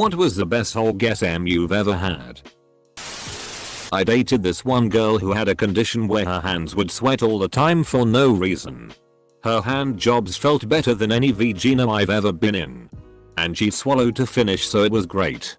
What was the best orgasm you've ever had? I dated this one girl who had a condition where her hands would sweat all the time for no reason. Her hand jobs felt better than any vagina I've ever been in. And she swallowed to finish, so it was great.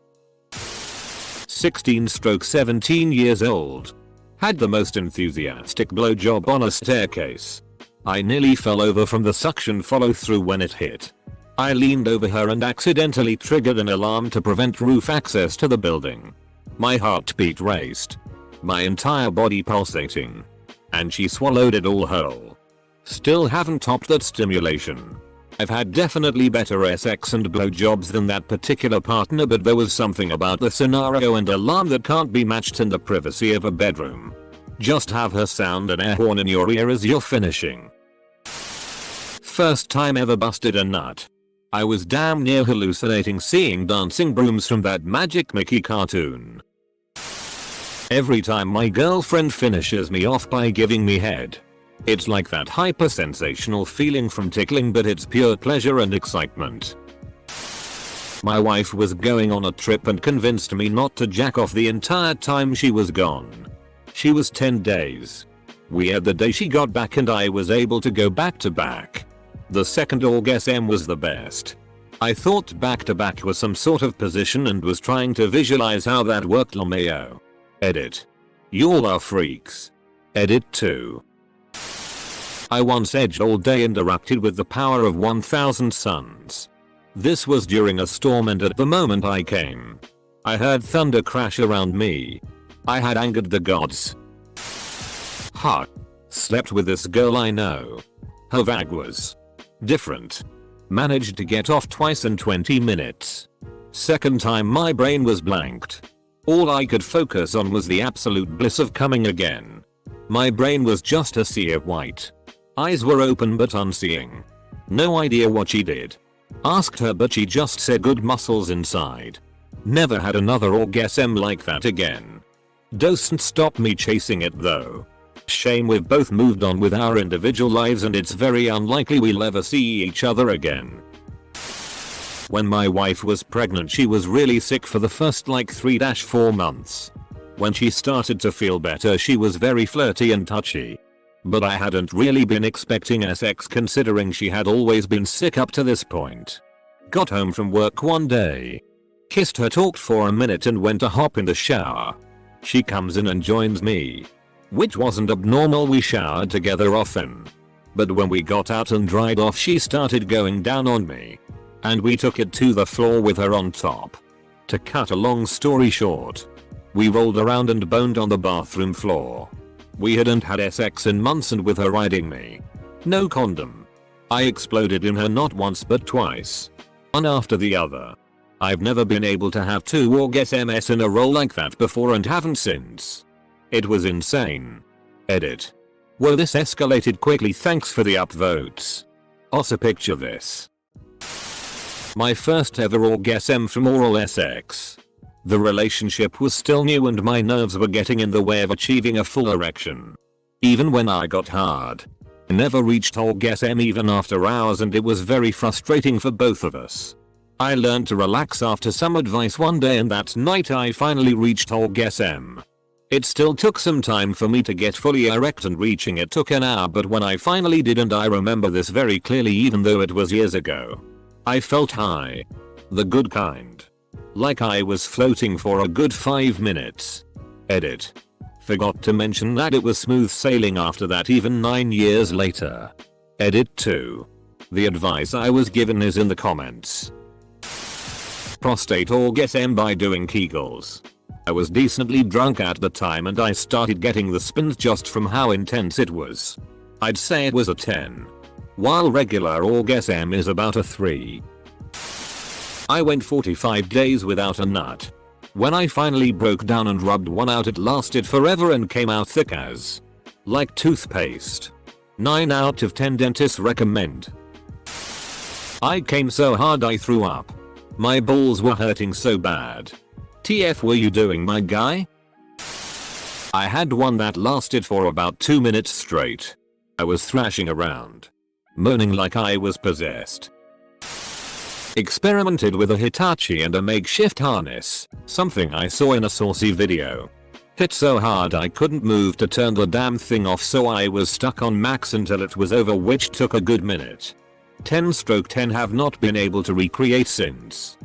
16/17 years old. Had the most enthusiastic blowjob on a staircase. I nearly fell over from the suction follow through when it hit. I leaned over her and accidentally triggered an alarm to prevent roof access to the building. My heartbeat raced. My entire body pulsating. And she swallowed it all whole. Still haven't topped that stimulation. I've had definitely better sex and blowjobs than that particular partner, but there was something about the scenario and alarm that can't be matched in the privacy of a bedroom. Just have her sound an air horn in your ear as you're finishing. First time ever busted a nut. I was damn near hallucinating seeing dancing brooms from that Magic Mickey cartoon. Every time my girlfriend finishes me off by giving me head. It's like that hyper-sensational feeling from tickling, but it's pure pleasure and excitement. My wife was going on a trip and convinced me not to jack off the entire time she was gone. She was 10 days. We had the day she got back and I was able to go back to back. The second orgasm was the best. I thought back to back was some sort of position and was trying to visualize how that worked. LMAO. Edit. Y'all are freaks. Edit 2. I once edged all day and erupted with the power of 1000 suns. This was during a storm and at the moment I came, I heard thunder crash around me. I had angered the gods. Ha. Slept with this girl I know. Her vag was different. Managed to get off twice in 20 minutes. Second time my brain was blanked. All I could focus on was the absolute bliss of coming again. My brain was just a sea of white. Eyes were open but unseeing. No idea what she did. Asked her but she just said good muscles inside. Never had another orgasm like that again. Doesn't stop me chasing it though. Shame we've both moved on with our individual lives and it's very unlikely we'll ever see each other again. When my wife was pregnant she was really sick for the first like 3-4 months. When she started to feel better she was very flirty and touchy. But I hadn't really been expecting sex considering she had always been sick up to this point. Got home from work one day. Kissed her, talked for a minute and went to hop in the shower. She comes in and joins me. Which wasn't abnormal, we showered together often. But when we got out and dried off she started going down on me. And we took it to the floor with her on top. To cut a long story short, we rolled around and boned on the bathroom floor. We hadn't had sex in months and with her riding me. No condom. I exploded in her not once but twice. One after the other. I've never been able to have 2 orgasms in a row like that before and haven't since. It was insane. Edit. Well, this escalated quickly, thanks for the upvotes. Also picture this. My first ever orgasm from oral sex. The relationship was still new and my nerves were getting in the way of achieving a full erection. Even when I got hard. I never reached orgasm even after hours and it was very frustrating for both of us. I learned to relax after some advice one day and that night I finally reached orgasm. It still took some time for me to get fully erect and reaching it took an hour, but when I finally did, and I remember this very clearly even though it was years ago, I felt high. The good kind. Like I was floating for a good 5 minutes. Edit. Forgot to mention that it was smooth sailing after that even 9 years later. Edit 2. The advice I was given is in the comments. Prostate orgasm by doing Kegels. I was decently drunk at the time and I started getting the spins just from how intense it was. I'd say it was a 10. While regular orgasm is about a 3. I went 45 days without a nut. When I finally broke down and rubbed one out it lasted forever and came out thick as like toothpaste. 9 out of 10 dentists recommend. I came so hard I threw up. My balls were hurting so bad. TF were you doing, my guy? I had one that lasted for about 2 minutes straight. I was thrashing around. Moaning like I was possessed. Experimented with a Hitachi and a makeshift harness, something I saw in a saucy video. Hit so hard I couldn't move to turn the damn thing off, so I was stuck on max until it was over, which took a good minute. 10/10 have not been able to recreate since.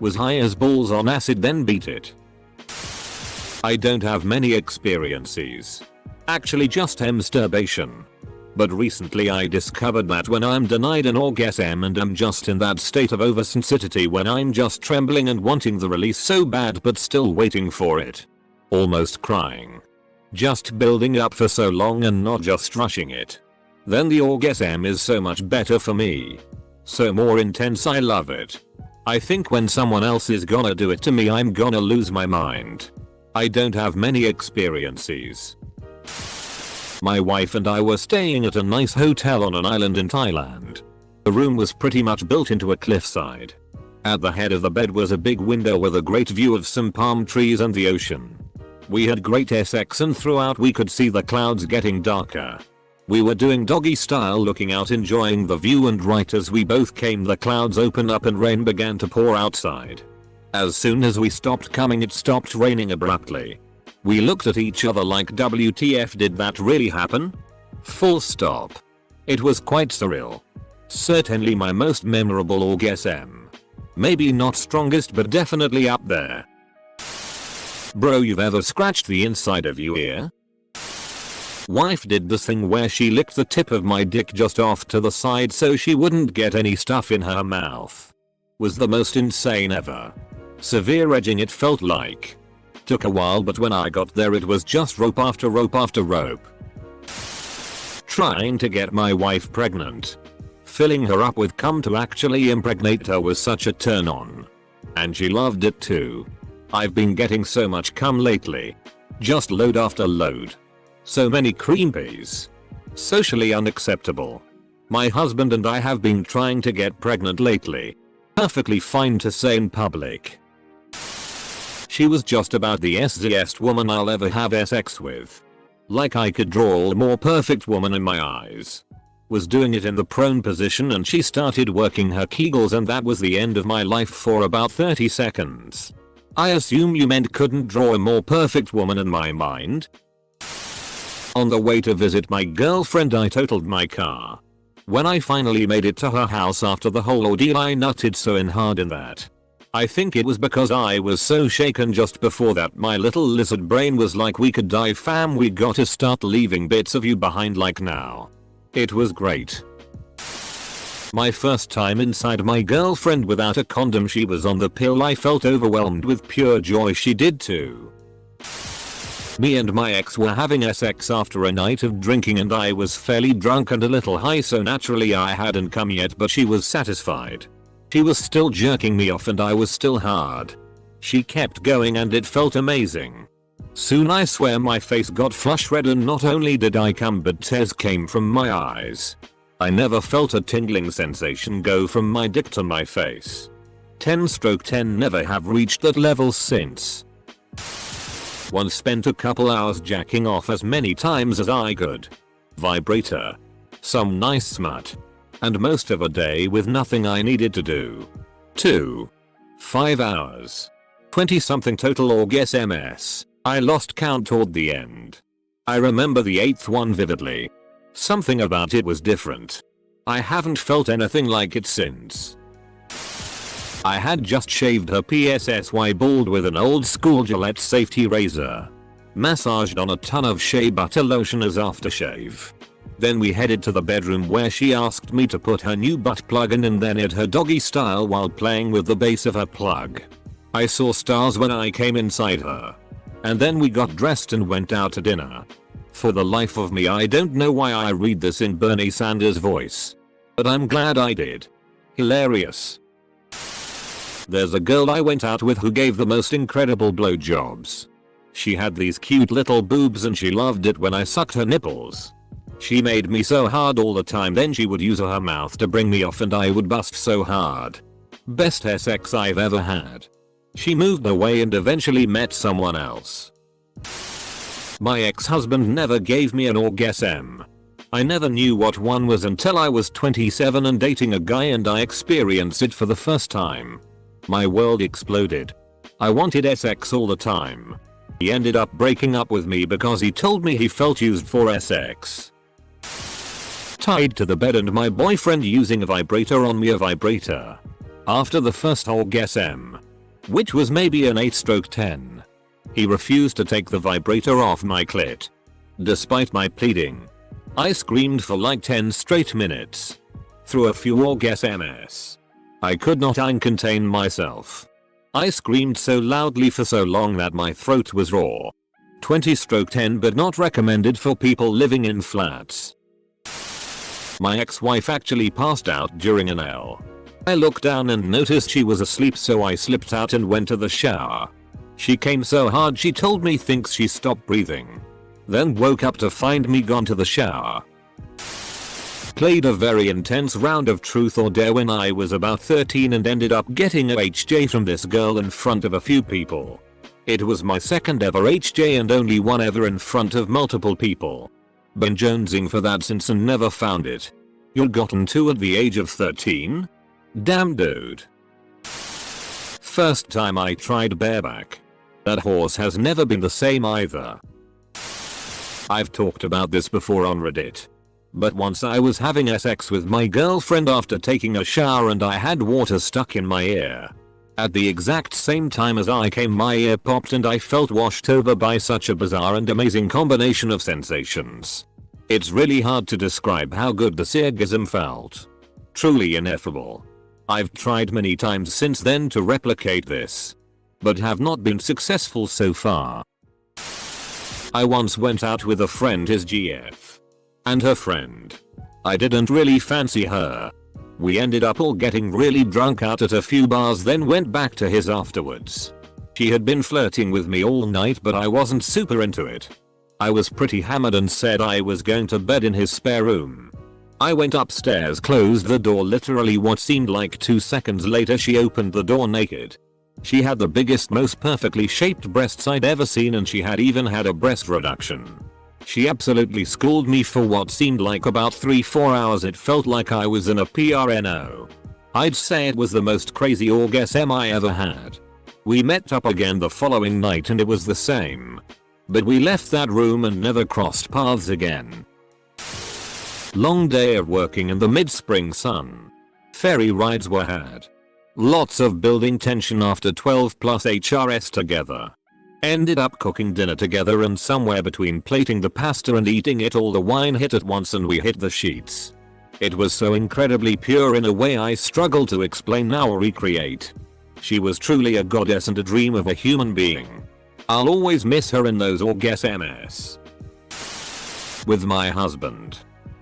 Was high as balls on acid, then beat it. I don't have many experiences. Actually just masturbation. But recently I discovered that when I'm denied an orgasm and I'm just in that state of oversensitivity when I'm just trembling and wanting the release so bad but still waiting for it. Almost crying. Just building up for so long and not just rushing it. Then the orgasm is so much better for me. So more intense, I love it. I think when someone else is gonna do it to me I'm gonna lose my mind. I don't have many experiences. My wife and I were staying at a nice hotel on an island in Thailand. The room was pretty much built into a cliffside. At the head of the bed was a big window with a great view of some palm trees and the ocean. We had great sex and throughout we could see the clouds getting darker. We were doing doggy style, looking out enjoying the view, and right as we both came the clouds opened up and rain began to pour outside. As soon as we stopped coming it stopped raining abruptly. We looked at each other like WTF, did that really happen? Full stop. It was quite surreal. Certainly my most memorable orgasm. Maybe not strongest but definitely up there. Bro, you've ever scratched the inside of your ear? Wife did this thing where she licked the tip of my dick just off to the side so she wouldn't get any stuff in her mouth. Was the most insane ever. Severe edging it felt like. Took a while but when I got there it was just rope after rope after rope. Trying to get my wife pregnant. Filling her up with cum to actually impregnate her was such a turn on. And she loved it too. I've been getting so much cum lately. Just load after load. So many cream peas. Socially unacceptable. My husband and I have been trying to get pregnant lately. Perfectly fine to say in public. She was just about the sexiest woman I'll ever have sex with. Like I could draw a more perfect woman in my eyes. Was doing it in the prone position and she started working her kegels and that was the end of my life for about 30 seconds. I assume you meant couldn't draw a more perfect woman in my mind? On the way to visit my girlfriend I totaled my car. When I finally made it to her house after the whole ordeal I nutted so hard in that. I think it was because I was so shaken just before that my little lizard brain was like, we could die fam, we gotta start leaving bits of you behind like now. It was great. My first time inside my girlfriend without a condom, she was on the pill, I felt overwhelmed with pure joy, she did too. Me and my ex were having sex after a night of drinking and I was fairly drunk and a little high, so naturally I hadn't come yet but she was satisfied. She was still jerking me off and I was still hard. She kept going and it felt amazing. Soon I swear my face got flush red and not only did I come but tears came from my eyes. I never felt a tingling sensation go from my dick to my face. 10/10 never have reached that level since. Once spent a couple hours jacking off as many times as I could. Vibrator. Some nice smut. And most of a day with nothing I needed to do. 2. 5 hours. 20 something total orgasms. I lost count toward the end. I remember the 8th one vividly. Something about it was different. I haven't felt anything like it since. I had just shaved her PSSY bald with an old school Gillette safety razor. Massaged on a ton of shea butter lotion as aftershave. Then we headed to the bedroom where she asked me to put her new butt plug in and then it her doggy style while playing with the base of her plug. I saw stars when I came inside her. And then we got dressed and went out to dinner. For the life of me I don't know why I read this in Bernie Sanders' voice. But I'm glad I did. Hilarious. There's a girl I went out with who gave the most incredible blowjobs. She had these cute little boobs and she loved it when I sucked her nipples. She made me so hard all the time, then she would use her mouth to bring me off and I would bust so hard. Best sex I've ever had. She moved away and eventually met someone else. My ex-husband never gave me an orgasm. I never knew what one was until I was 27 and dating a guy and I experienced it for the first time. My world exploded. I wanted sex all the time. He ended up breaking up with me because he told me he felt used for sex. Tied to the bed and my boyfriend using a vibrator on me, a vibrator. After the first orgasm, which was maybe an 8/10, he refused to take the vibrator off my clit. Despite my pleading, I screamed for like 10 straight minutes. Through a few orgasms, I could not contain myself. I screamed so loudly for so long that my throat was raw. 20/10 but not recommended for people living in flats. My ex-wife actually passed out during an L. I looked down and noticed she was asleep, so I slipped out and went to the shower. She came so hard she told me thinks she stopped breathing. Then woke up to find me gone to the shower. Played a very intense round of truth or dare when I was about 13 and ended up getting a HJ from this girl in front of a few people. It was my second ever HJ and only one ever in front of multiple people. Been jonesing for that since and never found it. You'd gotten two at the age of 13? Damn dude. First time I tried bareback. That horse has never been the same either. I've talked about this before on Reddit. But once I was having sex with my girlfriend after taking a shower and I had water stuck in my ear. At the exact same time as I came, my ear popped and I felt washed over by such a bizarre and amazing combination of sensations. It's really hard to describe how good this orgasm felt. Truly ineffable. I've tried many times since then to replicate this, but have not been successful so far. I once went out with a friend, his GF, and her friend. I didn't really fancy her. We ended up all getting really drunk out at a few bars, then went back to his afterwards. She had been flirting with me all night but I wasn't super into it. I was pretty hammered and said I was going to bed in his spare room. I went upstairs, closed the door. Literally what seemed like 2 seconds later she opened the door naked. She had the biggest, most perfectly shaped breasts I'd ever seen, and she had even had a breast reduction. She absolutely schooled me for what seemed like about 3-4 hours. It felt like I was in a PRNO. I'd say it was the most crazy orgasm I ever had. We met up again the following night and it was the same. But we left that room and never crossed paths again. Long day of working in the mid-spring sun. Ferry rides were had. Lots of building tension after 12 plus HRS together. Ended up cooking dinner together, and somewhere between plating the pasta and eating it all the wine hit at once and we hit the sheets. It was so incredibly pure in a way I struggle to explain now or recreate. She was truly a goddess and a dream of a human being. I'll always miss her in those orgasms. With my husband.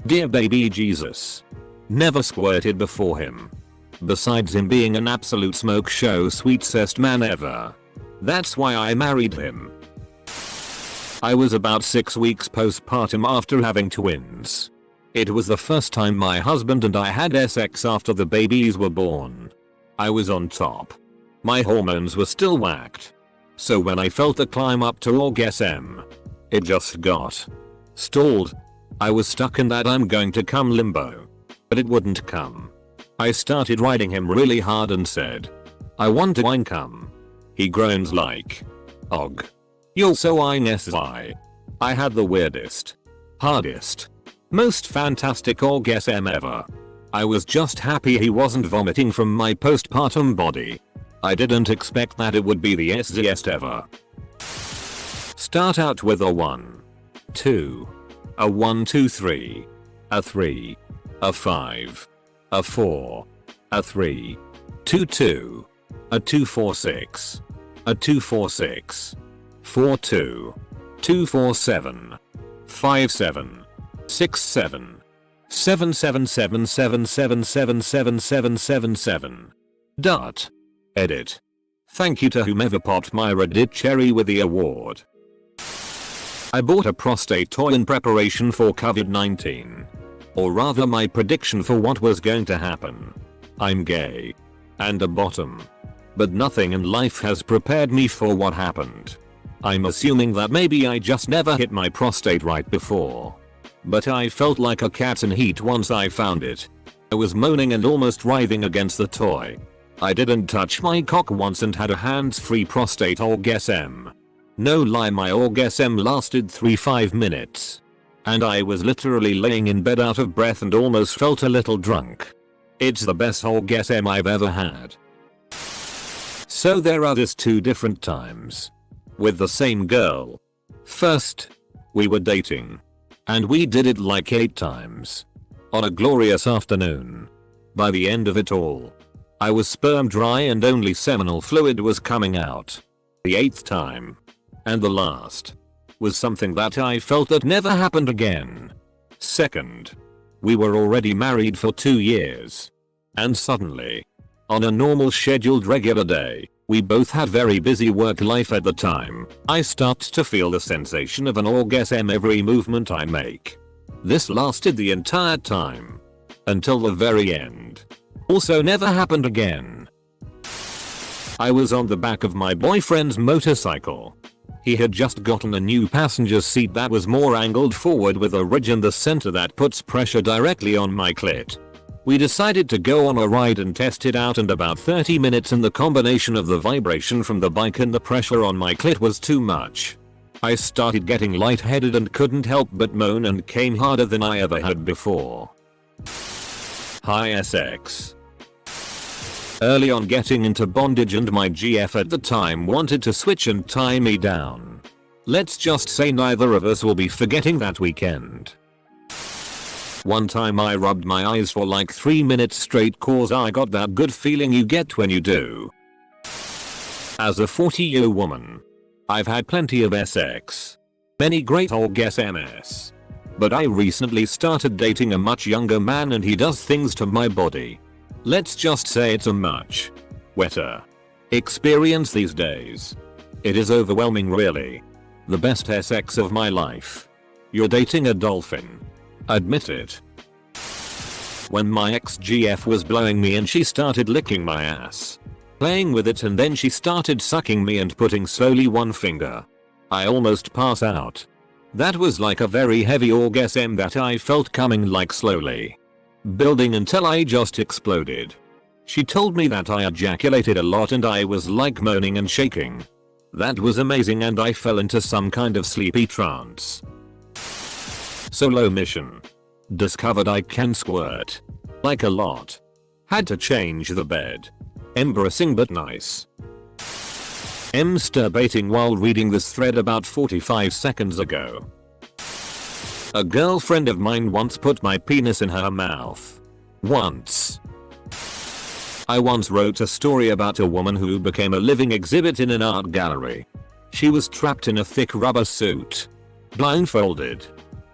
Dear baby Jesus. Never squirted before him. Besides him being an absolute smoke show sweetest man ever. That's why I married him. I was about 6 weeks postpartum after having twins. It was the first time my husband and I had sex after the babies were born. I was on top. My hormones were still whacked. So when I felt the climb up to orgasm, it just got stalled. I was stuck in that I'm going to come limbo. But it wouldn't come. I started riding him really hard and said, I want to come. He groans like, og. You're so INSI. I had the weirdest, hardest, most fantastic orgasm ever. I was just happy he wasn't vomiting from my postpartum body. I didn't expect that it would be the easiest ever. Start out with a 1, 2, a 1 2 3, a 3, a 5, a 4, a 3, 2 2, a 2 4 6, a 2 4 6, 4 2, 2 4 7, 5 7, 6 7, 7 7 7 7 7 7 7 7 7 7. Dot. Edit. Thank you to whomever popped my Reddit cherry with the award. I bought a prostate toy in preparation for COVID-19. Or rather my prediction for what was going to happen. I'm gay. And a bottom. But nothing in life has prepared me for what happened. I'm assuming that maybe I just never hit my prostate right before. But I felt like a cat in heat once I found it. I was moaning and almost writhing against the toy. I didn't touch my cock once and had a hands-free prostate orgasm. No lie, my orgasm lasted 5 minutes. And I was literally laying in bed out of breath and almost felt a little drunk. It's the best orgasm I've ever had. So there are these 2 different times. With the same girl. First, we were dating. And we did it like 8 times. On a glorious afternoon. By the end of it all, I was sperm dry and only seminal fluid was coming out. The 8th time. And the last. Was something that I felt that never happened again. Second. We were already married for 2 years. And suddenly, on a normal scheduled regular day, we both had very busy work life at the time, I start to feel the sensation of an orgasm every movement I make. This lasted the entire time. Until the very end. Also never happened again. I was on the back of my boyfriend's motorcycle. He had just gotten a new passenger seat that was more angled forward with a ridge in the center that puts pressure directly on my clit. We decided to go on a ride and test it out, and about 30 minutes in, the combination of the vibration from the bike and the pressure on my clit was too much. I started getting lightheaded and couldn't help but moan, and came harder than I ever had before. Hi SX. Early on getting into bondage, and my GF at the time wanted to switch and tie me down. Let's just say neither of us will be forgetting that weekend. One time I rubbed my eyes for like 3 minutes straight cause I got that good feeling you get when you do. As a 40-year woman, I've had plenty of SX. Many great orgasms. But I recently started dating a much younger man, and he does things to my body. Let's just say it's a much wetter experience these days. It is overwhelming, really. The best SX of my life. You're dating a dolphin. Admit it. When my ex-GF was blowing me and she started licking my ass, playing with it, and then she started sucking me and putting slowly one finger, I almost pass out. That was like a very heavy orgasm that I felt coming, like slowly building until I just exploded. She told me that I ejaculated a lot and I was like moaning and shaking. That was amazing, and I fell into some kind of sleepy trance. Solo mission. Discovered I can squirt. Like a lot. Had to change the bed. Embarrassing but nice. Masturbating while reading this thread about 45 seconds ago. A girlfriend of mine once put my penis in her mouth. Once. I once wrote a story about a woman who became a living exhibit in an art gallery. She was trapped in a thick rubber suit. Blindfolded.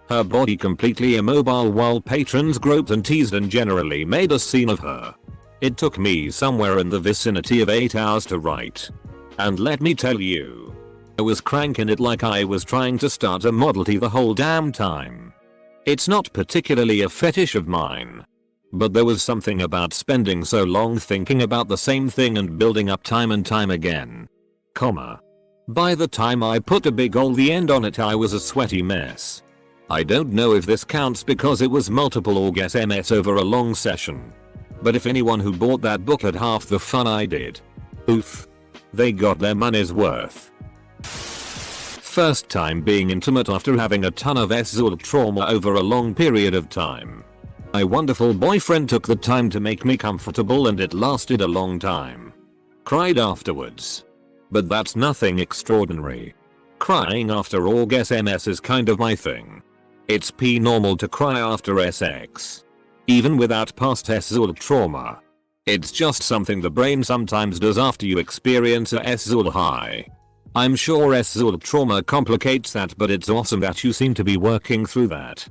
Her body completely immobile while patrons groped and teased and generally made a scene of her. It took me somewhere in the vicinity of 8 hours to write. And let me tell you, I was cranking it like I was trying to start a Model T the whole damn time. It's not particularly a fetish of mine. But there was something about spending so long thinking about the same thing and building up time and time again. By the time I put a big ol' the end on it, I was a sweaty mess. I don't know if this counts because it was multiple orgasms over a long session. But if anyone who bought that book had half the fun I did, oof, they got their money's worth. First time being intimate after having a ton of sexual trauma over a long period of time. My wonderful boyfriend took the time to make me comfortable and it lasted a long time. Cried afterwards. But that's nothing extraordinary. Crying after orgasms is kind of my thing. It's normal to cry after sex. Even without past sexual trauma. It's just something the brain sometimes does after you experience a sexual high. I'm sure sexual trauma complicates that, but it's awesome that you seem to be working through that.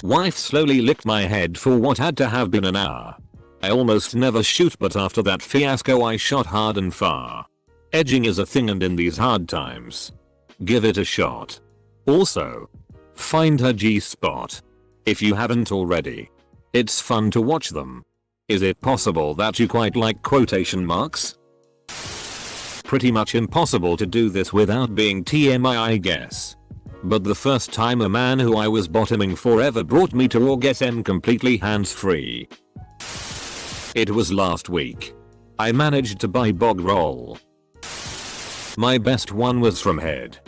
Wife slowly licked my head for what had to have been an hour. I almost never shoot, but after that fiasco I shot hard and far. Edging is a thing, and in these hard times, give it a shot. Also, find her G-spot. If you haven't already. It's fun to watch them. Is it possible that you quite like quotation marks? Pretty much impossible to do this without being TMI, I guess. But the first time a man who I was bottoming for ever brought me to orgasm completely hands-free. It was last week. I managed to buy bog roll. My best one was from head.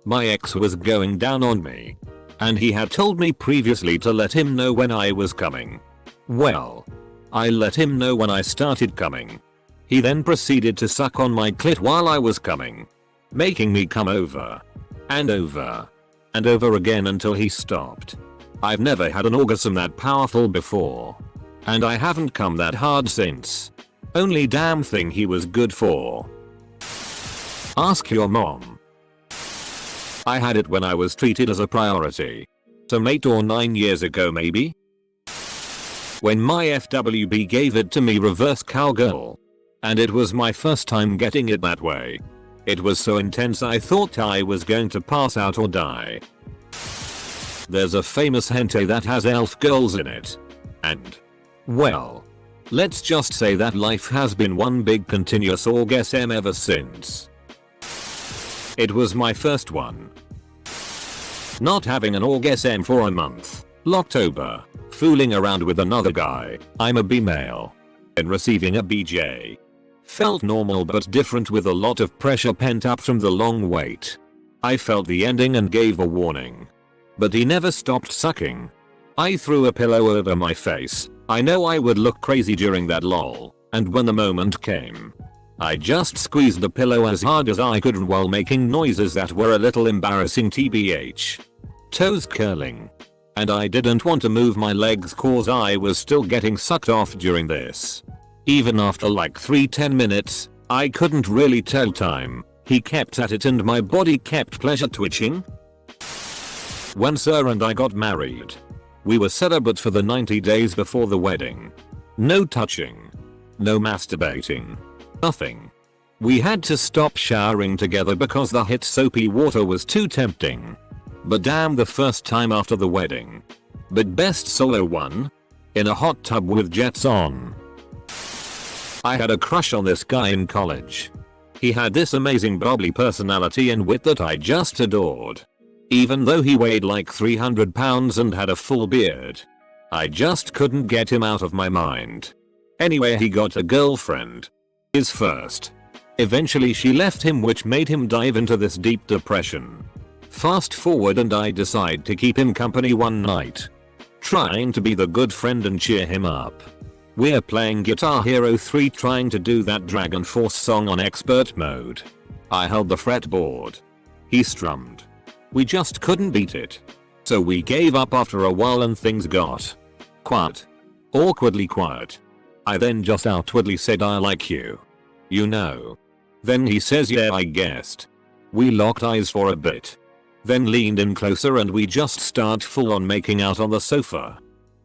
My ex was going down on me. And he had told me previously to let him know when I was coming. Well, I let him know when I started coming. He then proceeded to suck on my clit while I was coming, making me come over and over and over again until he stopped. I've never had an orgasm that powerful before. And I haven't come that hard since. Only damn thing he was good for. Ask your mom. I had it when I was treated as a priority. Some 8 or 9 years ago maybe? When my FWB gave it to me reverse cowgirl. And it was my first time getting it that way. It was so intense I thought I was going to pass out or die. There's a famous hentai that has elf girls in it. And, well, let's just say that life has been one big continuous orgasm ever since. It was my first one. Not having an orgasm for a month. Locktober. Fooling around with another guy. I'm a B-male. And receiving a BJ. Felt normal but different with a lot of pressure pent up from the long wait. I felt the ending and gave a warning. But he never stopped sucking. I threw a pillow over my face. I know I would look crazy during that lol. And when the moment came, I just squeezed the pillow as hard as I could while making noises that were a little embarrassing tbh. Toes curling. And I didn't want to move my legs cause I was still getting sucked off during this. Even after like 10 minutes, I couldn't really tell time. He kept at it and my body kept pleasure twitching. When Sir and I got married, we were celibate for the 90 days before the wedding. No touching. No masturbating. Nothing. We had to stop showering together because the hot soapy water was too tempting. But damn the first time after the wedding. But best solo one? In a hot tub with jets on. I had a crush on this guy in college. He had this amazing bubbly personality and wit that I just adored. Even though he weighed like 300 pounds and had a full beard. I just couldn't get him out of my mind. Anyway, he got a girlfriend. His first. Eventually she left him, which made him dive into this deep depression. Fast forward and I decide to keep him company one night. Trying to be the good friend and cheer him up. We're playing Guitar Hero 3 trying to do that Dragon Force song on expert mode. I held the fretboard. He strummed. We just couldn't beat it. So we gave up after a while and things got quiet. Awkwardly quiet. I then just outwardly said I like you. You know. Then he says yeah I guessed. We locked eyes for a bit. Then leaned in closer and we just start full on making out on the sofa.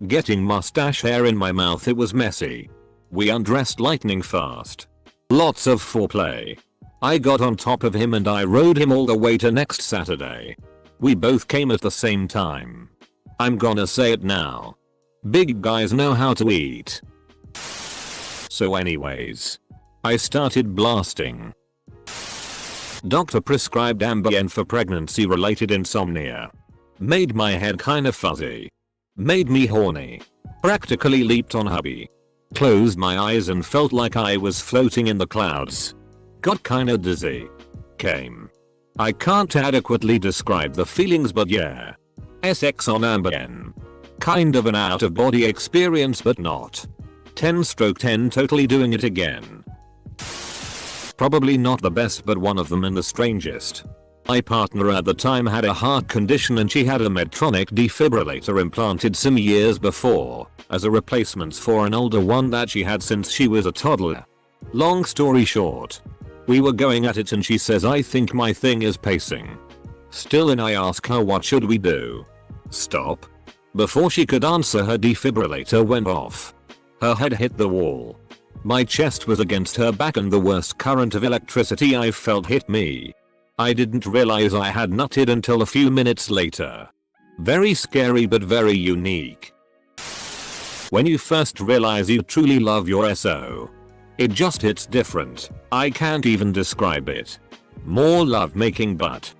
Getting mustache hair in my mouth, it was messy. We undressed lightning fast. Lots of foreplay. I got on top of him and I rode him all the way to next Saturday. We both came at the same time. I'm gonna say it now. Big guys know how to eat. So anyways, I started blasting. Doctor prescribed Ambien for pregnancy related insomnia. Made my head kinda fuzzy. Made me horny. Practically leaped on hubby. Closed my eyes and felt like I was floating in the clouds. Got kinda dizzy. Came. I can't adequately describe the feelings, but yeah. SX on Ambien. Kind of an out of body experience but not. 10/10 totally doing it again. Probably not the best but one of them and the strangest. My partner at the time had a heart condition and she had a Medtronic defibrillator implanted some years before as a replacement for an older one that she had since she was a toddler. Long story short, we were going at it and she says I think my thing is pacing. Still and I ask her what should we do? Stop? Before she could answer her defibrillator went off. Her head hit the wall. My chest was against her back and the worst current of electricity I've felt hit me. I didn't realize I had nutted until a few minutes later. Very scary but very unique. When you first realize you truly love your SO. It just hits different. I can't even describe it. More love making but.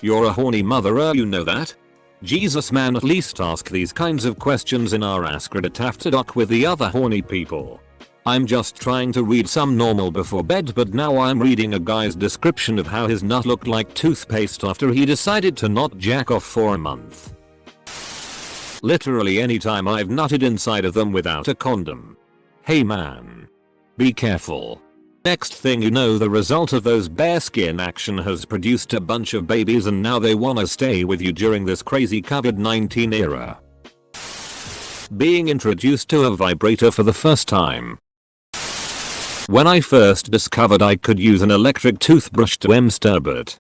You're a horny mother, you know that? Jesus man, at least ask these kinds of questions in our Ask Reddit after dark with the other horny people. I'm just trying to read some normal before bed, but now I'm reading a guy's description of how his nut looked like toothpaste after he decided to not jack off for a month. Literally anytime I've nutted inside of them without a condom. Hey man. Be careful. Next thing you know, the result of those bare skin action has produced a bunch of babies and now they wanna stay with you during this crazy COVID-19 era. Being introduced to a vibrator for the first time. When I first discovered I could use an electric toothbrush to masturbate,